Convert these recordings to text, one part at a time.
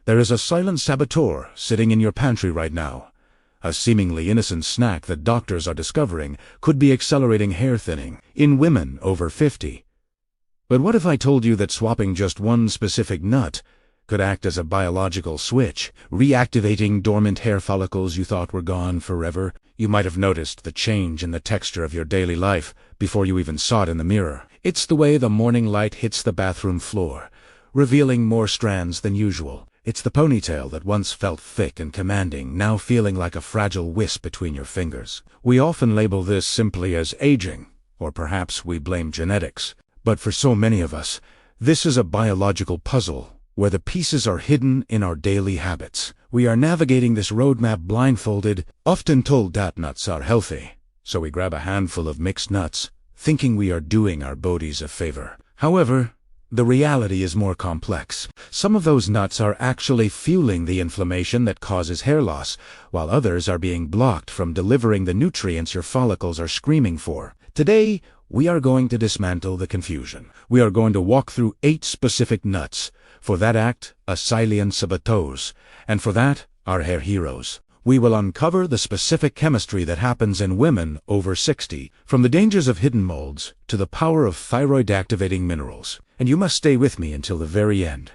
There is a silent saboteur sitting in your pantry right now. A seemingly innocent snack that doctors are discovering could be accelerating hair thinning in women over 50. But what if I told you that swapping just one specific nut could act as a biological switch, reactivating dormant hair follicles you thought were gone forever? You might have noticed the change in the texture of your daily life before you even saw it in the mirror. It's the way the morning light hits the bathroom floor, revealing more strands than usual. It's the ponytail that once felt thick and commanding, now feeling like a fragile wisp between your fingers. We often label this simply as aging, or perhaps we blame genetics. But for so many of us, this is a biological puzzle where the pieces are hidden in our daily habits. We are navigating this roadmap blindfolded, often told that nuts are healthy, so we grab a handful of mixed nuts, thinking we are doing our bodies a favor. However, the reality is more complex. Some of those nuts are actually fueling the inflammation that causes hair loss, while others are being blocked from delivering the nutrients your follicles are screaming for. Today, we are going to dismantle the confusion. We are going to walk through 8 specific nuts. For that act, a silent saboteurs, and for that, our hair heroes. We will uncover the specific chemistry that happens in women over 60, from the dangers of hidden molds to the power of thyroid-activating minerals. And you must stay with me until the very end,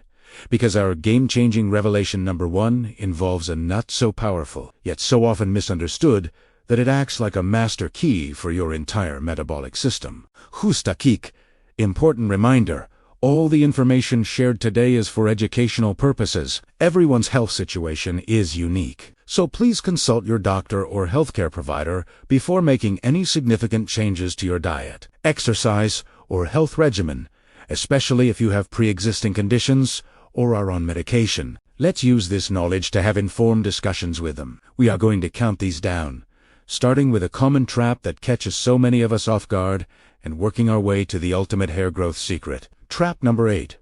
because our game-changing revelation number 1 involves a nut so powerful, yet so often misunderstood, that it acts like a master key for your entire metabolic system. Hustakik. Important reminder, all the information shared today is for educational purposes. Everyone's health situation is unique. So please consult your doctor or healthcare provider before making any significant changes to your diet, exercise, or health regimen, especially if you have pre-existing conditions or are on medication. Let's use this knowledge to have informed discussions with them. We are going to count these down, starting with a common trap that catches so many of us off guard and working our way to the ultimate hair growth secret. Trap number 8.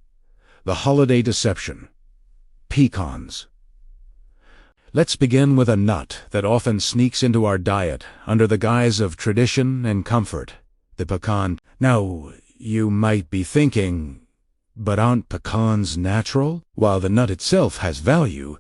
The holiday deception. Pecans. Let's begin with a nut that often sneaks into our diet under the guise of tradition and comfort, the pecan. Now, you might be thinking, but aren't pecans natural? While the nut itself has value,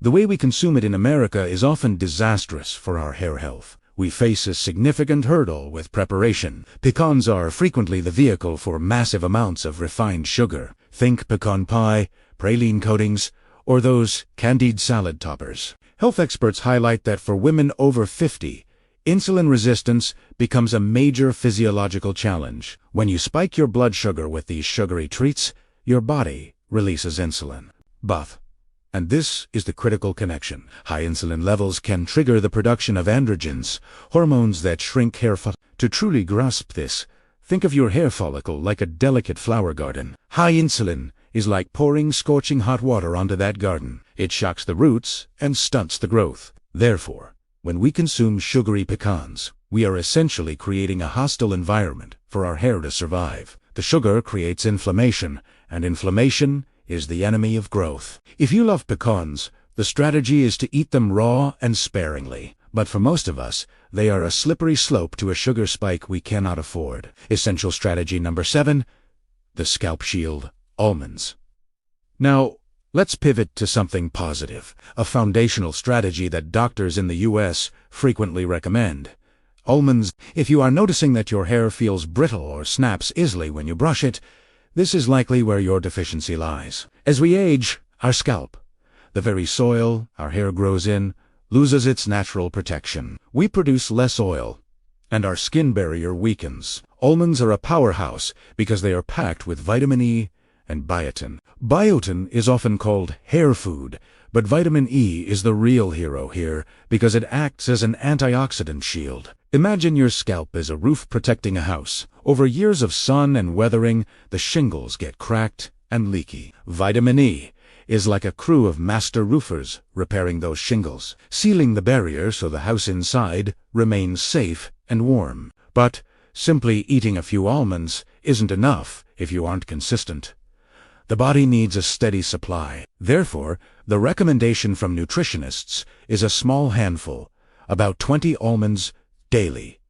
the way we consume it in America is often disastrous for our hair health. We face a significant hurdle with preparation. Pecans are frequently the vehicle for massive amounts of refined sugar. Think pecan pie, praline coatings, or those candied salad toppers. Health experts highlight that for women over 50, insulin resistance becomes a major physiological challenge. When you spike your blood sugar with these sugary treats, your body releases insulin. And this is the critical connection. High insulin levels can trigger the production of androgens, hormones that shrink hair follicles. To truly grasp this, think of your hair follicle like a delicate flower garden. High insulin is like pouring scorching hot water onto that garden. It shocks the roots and stunts the growth. Therefore, when we consume sugary pecans, we are essentially creating a hostile environment for our hair to survive. The sugar creates inflammation, and inflammation is the enemy of growth. If you love pecans, the strategy is to eat them raw and sparingly. But for most of us, they are a slippery slope to a sugar spike we cannot afford. Essential strategy number 7, the scalp shield, almonds. Now, let's pivot to something positive, a foundational strategy that doctors in the US frequently recommend. Almonds. If you are noticing that your hair feels brittle or snaps easily when you brush it, this is likely where your deficiency lies. As we age, our scalp, the very soil our hair grows in, loses its natural protection. We produce less oil, and our skin barrier weakens. Almonds are a powerhouse because they are packed with vitamin E and biotin. Biotin is often called hair food, but vitamin E is the real hero here because it acts as an antioxidant shield. Imagine your scalp as a roof protecting a house. Over years of sun and weathering, the shingles get cracked and leaky. Vitamin E is like a crew of master roofers repairing those shingles, sealing the barrier so the house inside remains safe and warm. But simply eating a few almonds isn't enough if you aren't consistent. The body needs a steady supply. Therefore, the recommendation from nutritionists is a small handful, about 20 almonds daily.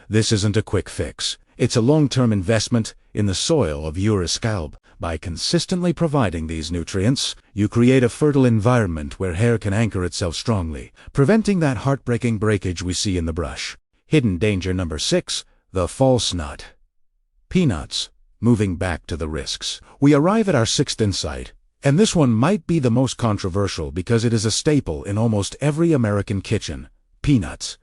This isn't a quick fix. It's a long-term investment in the soil of your scalp. By consistently providing these nutrients, you create a fertile environment where hair can anchor itself strongly, preventing that heartbreaking breakage we see in the brush. Hidden danger number 6, the false nut. Peanuts. Moving back to the risks, we arrive at our 6th insight, and this one might be the most controversial because it is a staple in almost every American kitchen. Peanuts.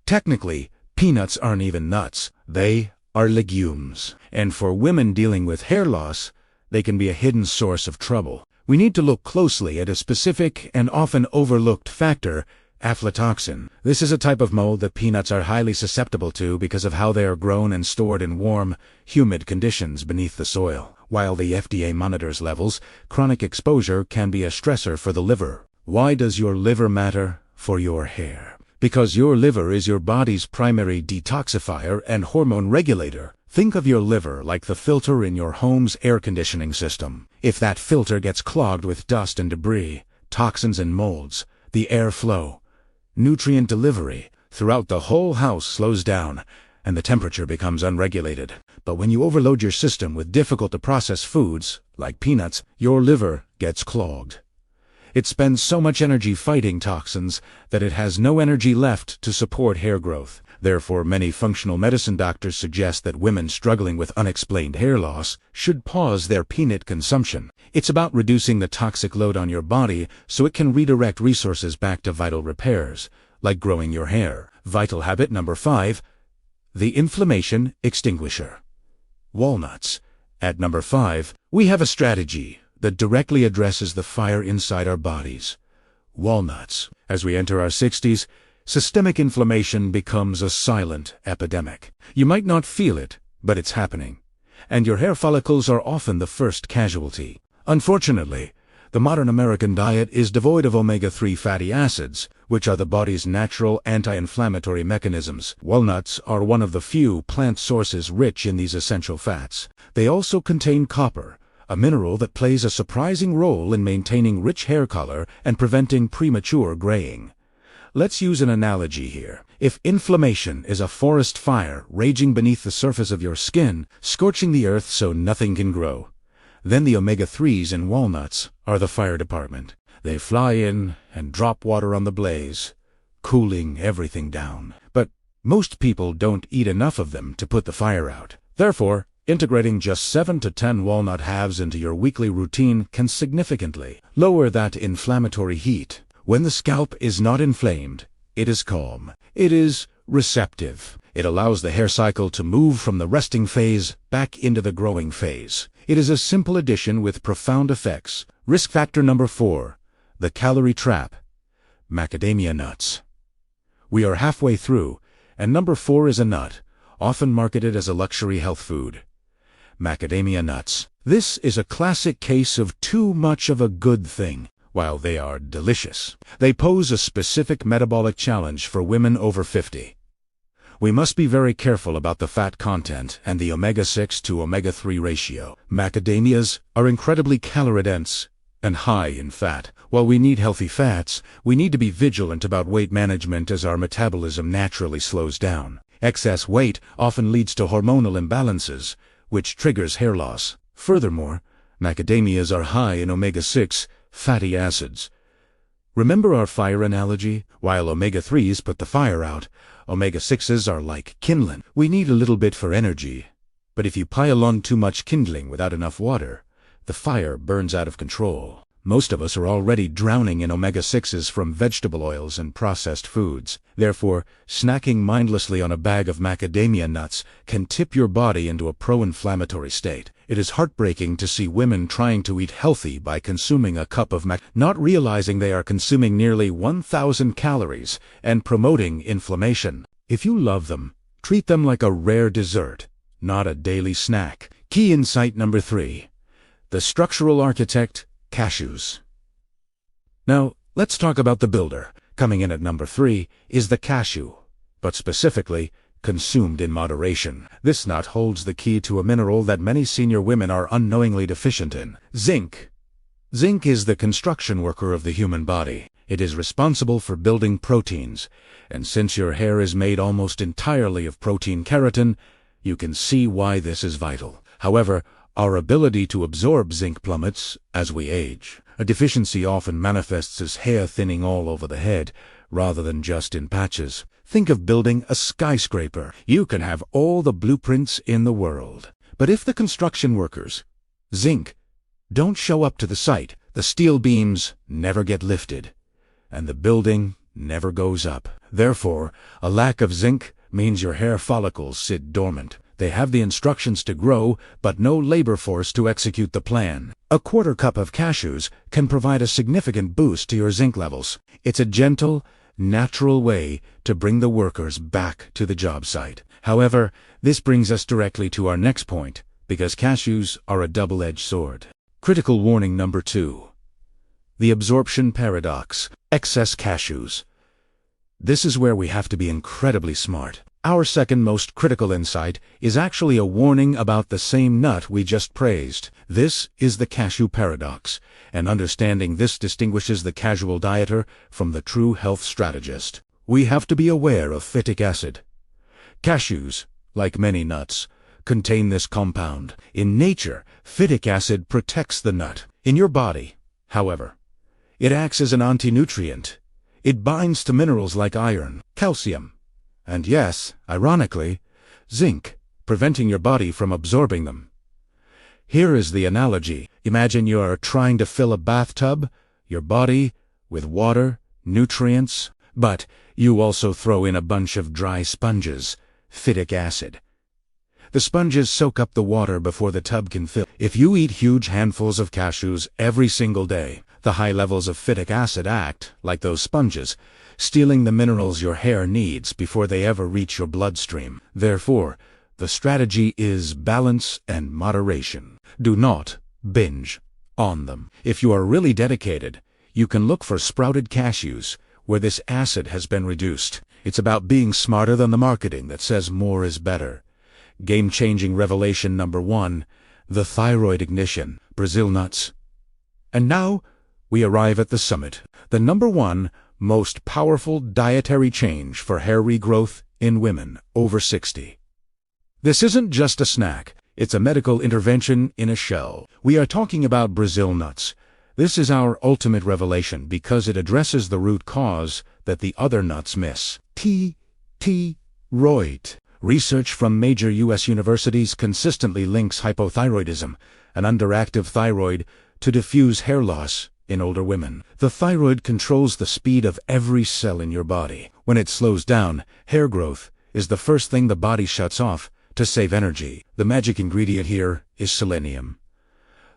Technically, peanuts aren't even nuts. They are legumes. And for women dealing with hair loss, they can be a hidden source of trouble. We need to look closely at a specific and often overlooked factor, aflatoxin. This is a type of mold that peanuts are highly susceptible to because of how they are grown and stored in warm, humid conditions beneath the soil. While the FDA monitors levels, chronic exposure can be a stressor for the liver. Why does your liver matter for your hair? Because your liver is your body's primary detoxifier and hormone regulator. Think of your liver like the filter in your home's air conditioning system. If that filter gets clogged with dust and debris, toxins and molds, the airflow, nutrient delivery throughout the whole house slows down, and the temperature becomes unregulated. But when you overload your system with difficult-to-process foods, like peanuts, your liver gets clogged. It spends so much energy fighting toxins that it has no energy left to support hair growth. Therefore, many functional medicine doctors suggest that women struggling with unexplained hair loss should pause their peanut consumption. It's about reducing the toxic load on your body so it can redirect resources back to vital repairs, like growing your hair. Vital habit number 5, the inflammation extinguisher. Walnuts. At number 5, we have a strategy that directly addresses the fire inside our bodies. Walnuts. As we enter our 60s, systemic inflammation becomes a silent epidemic. You might not feel it, but it's happening. And your hair follicles are often the first casualty. Unfortunately, the modern American diet is devoid of omega-3 fatty acids, which are the body's natural anti-inflammatory mechanisms. Walnuts are one of the few plant sources rich in these essential fats. They also contain copper, a mineral that plays a surprising role in maintaining rich hair color and preventing premature graying. Let's use an analogy here. If inflammation is a forest fire raging beneath the surface of your skin, scorching the earth so nothing can grow, then the omega-3s in walnuts are the fire department. They fly in and drop water on the blaze, cooling everything down. But most people don't eat enough of them to put the fire out. Therefore, integrating just 7 to 10 walnut halves into your weekly routine can significantly lower that inflammatory heat. When the scalp is not inflamed, it is calm. It is receptive. It allows the hair cycle to move from the resting phase back into the growing phase. It is a simple addition with profound effects. Risk factor number 4, the calorie trap. Macadamia nuts. We are halfway through, and number 4 is a nut, often marketed as a luxury health food. Macadamia nuts. This is a classic case of too much of a good thing. While they are delicious, they pose a specific metabolic challenge for women over 50. We must be very careful about the fat content and the omega-6 to omega-3 ratio. Macadamias are incredibly calorie-dense and high in fat. While we need healthy fats, we need to be vigilant about weight management as our metabolism naturally slows down. Excess weight often leads to hormonal imbalances, which triggers hair loss. Furthermore, macadamias are high in omega-6 fatty acids. Remember our fire analogy? While omega-3s put the fire out, omega-6s are like kindling. We need a little bit for energy, but if you pile on too much kindling without enough water, the fire burns out of control. Most of us are already drowning in omega-6s from vegetable oils and processed foods. Therefore, snacking mindlessly on a bag of macadamia nuts can tip your body into a pro-inflammatory state. It is heartbreaking to see women trying to eat healthy by consuming a cup of not realizing they are consuming nearly 1,000 calories and promoting inflammation. If you love them, treat them like a rare dessert, not a daily snack. Key insight number 3. The structural architect, cashews. Now, let's talk about the builder. Coming in at number 3 is the cashew, but specifically, consumed in moderation. This nut holds the key to a mineral that many senior women are unknowingly deficient in: zinc. Zinc is the construction worker of the human body. It is responsible for building proteins, and since your hair is made almost entirely of protein keratin, you can see why this is vital. However, Our ability to absorb zinc plummets as we age. A deficiency often manifests as hair thinning all over the head, rather than just in patches. Think of building a skyscraper. You can have all the blueprints in the world, but if the construction workers, zinc, don't show up to the site, the steel beams never get lifted, and the building never goes up. Therefore, a lack of zinc means your hair follicles sit dormant. They have the instructions to grow, but no labor force to execute the plan. A quarter cup of cashews can provide a significant boost to your zinc levels. It's a gentle, natural way to bring the workers back to the job site. However, this brings us directly to our next point, because cashews are a double-edged sword. Critical warning number 2. The absorption paradox. Excess cashews. This is where we have to be incredibly smart. Our second most critical insight is actually a warning about the same nut we just praised. This is the cashew paradox, and understanding this distinguishes the casual dieter from the true health strategist. We have to be aware of phytic acid. Cashews, like many nuts, contain this compound. In nature, phytic acid protects the nut. In your body, however, it acts as an anti-nutrient. It binds to minerals like iron, calcium, and yes, ironically, zinc, preventing your body from absorbing them. Here is the analogy. Imagine you are trying to fill a bathtub, your body, with water, nutrients, but you also throw in a bunch of dry sponges, phytic acid. The sponges soak up the water before the tub can fill. If you eat huge handfuls of cashews every single day, the high levels of phytic acid act like those sponges, stealing the minerals your hair needs before they ever reach your bloodstream. Therefore, the strategy is balance and moderation. Do not binge on them. If you are really dedicated, you can look for sprouted cashews where this acid has been reduced. It's about being smarter than the marketing that says more is better. Game-changing revelation number 1, the Thyroid Ignition, Brazil nuts. And now, we arrive at the summit, the number 1 most powerful dietary change for hair regrowth in women over 60. This isn't just a snack, it's a medical intervention in a shell. We are talking about Brazil nuts. This is our ultimate revelation because it addresses the root cause that the other nuts miss. Thyroid. Research from major U.S. universities consistently links hypothyroidism, an underactive thyroid, to diffuse hair loss in older women. The thyroid controls the speed of every cell in your body. When it slows down, hair growth is the first thing the body shuts off to save energy. The magic ingredient here is selenium.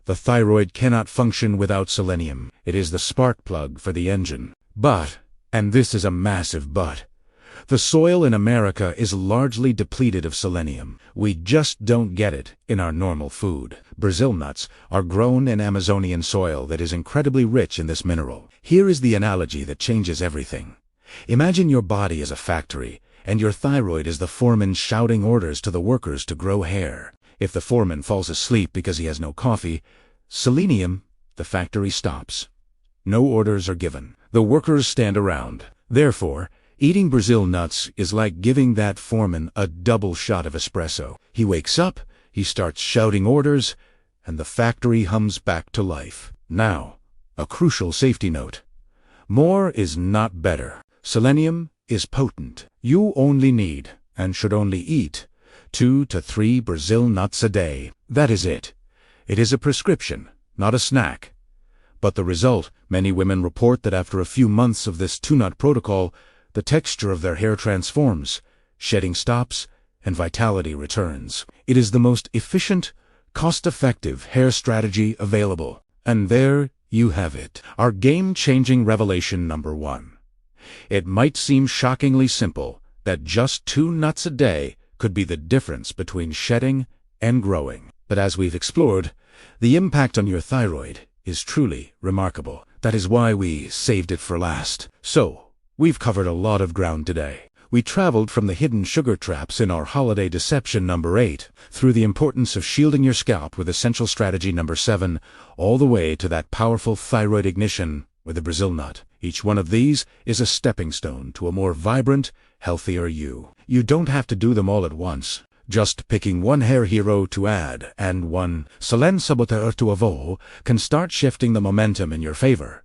The thyroid cannot function without selenium. It is the spark plug for the engine. But, and this is a massive but, the soil in America is largely depleted of selenium. We just don't get it in our normal food. Brazil nuts are grown in Amazonian soil that is incredibly rich in this mineral. Here is the analogy that changes everything. Imagine your body as a factory, and your thyroid is the foreman shouting orders to the workers to grow hair. If the foreman falls asleep because he has no coffee, selenium, the factory stops. No orders are given. The workers stand around. Therefore, eating Brazil nuts is like giving that foreman a double shot of espresso. He wakes up, he starts shouting orders, and the factory hums back to life. Now, a crucial safety note. More is not better. Selenium is potent. You only need, and should only eat, 2 to 3 Brazil nuts a day. That is it. It is a prescription, not a snack. But the result, many women report that after a few months of this 2-nut protocol, the texture of their hair transforms, shedding stops, and vitality returns. It is the most efficient, cost-effective hair strategy available. And there you have it, our game-changing revelation number 1. It might seem shockingly simple that just 2 nuts a day could be the difference between shedding and growing. But as we've explored, the impact on your thyroid is truly remarkable. That is why we saved it for last. So, we've covered a lot of ground today. We traveled from the hidden sugar traps in our holiday deception number 8, through the importance of shielding your scalp with essential strategy number 7, all the way to that powerful thyroid ignition with the Brazil nut. Each one of these is a stepping stone to a more vibrant, healthier you. You don't have to do them all at once. Just picking one hair hero to add and one Selenium Saboteur to avoid can start shifting the momentum in your favor.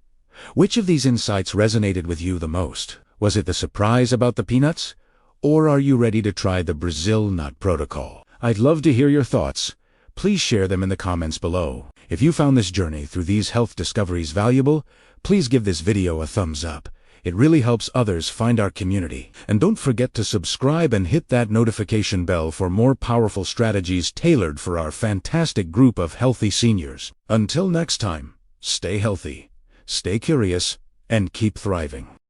Which of these insights resonated with you the most? Was it the surprise about the peanuts? Or are you ready to try the Brazil nut protocol? I'd love to hear your thoughts. Please share them in the comments below. If you found this journey through these health discoveries valuable, please give this video a thumbs up. It really helps others find our community. And don't forget to subscribe and hit that notification bell for more powerful strategies tailored for our fantastic group of healthy seniors. Until next time, stay healthy, stay curious, and keep thriving.